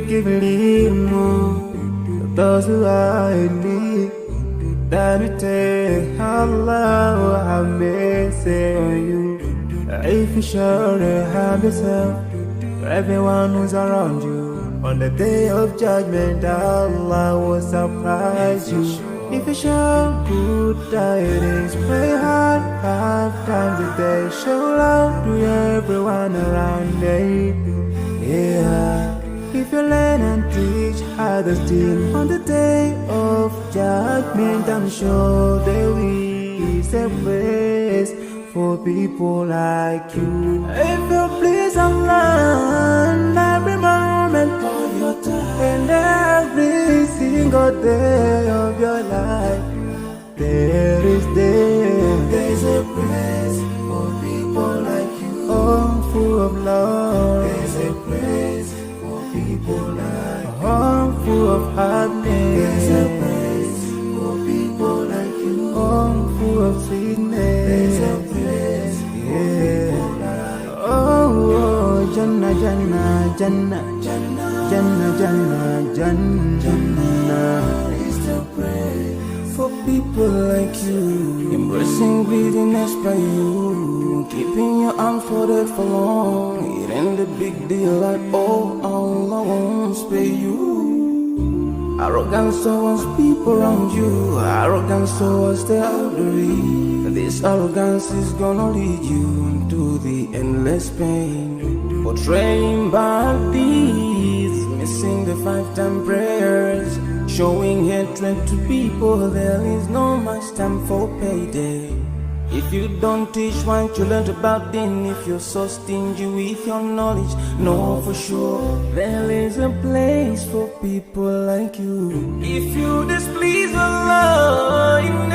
give a little more to those who are in need. That we take Allah will have mercy on you. If you sure have yourself, for everyone who's around you. On the day of judgment, Allah will surprise you. If you show good tidings, pray hard 5 times a day. Show love to everyone around you. Yeah. If you learn and teach others still, on the day of judgment, I'm sure there is a place for people like you. If you please Allah, every moment of your time and every single day of your life, there's a place for people like you. Oh, full of love. There's a place for people like you. Oh, full of happiness. There's a place for people like you. Oh, full of sweetness. There's a place for people like you. Oh, Jannah, Jannah, Jannah, Jannah, Jannah, Jannah, Jannah. Is the praise for people like you. Embracing greediness by you, keeping your arms folded for long. It ain't a big deal at all. Allah won't spare you. Arrogance towards people around you, arrogance towards the elderly. This arrogance is gonna lead you to the endless pain. Portraying bad deeds, missing the 5-time prayers, showing hatred to people. There is no much time for payday. If you don't teach what you learned about din, if you're so stingy with your knowledge, know for sure there is a place for people like you. If you displease Allah in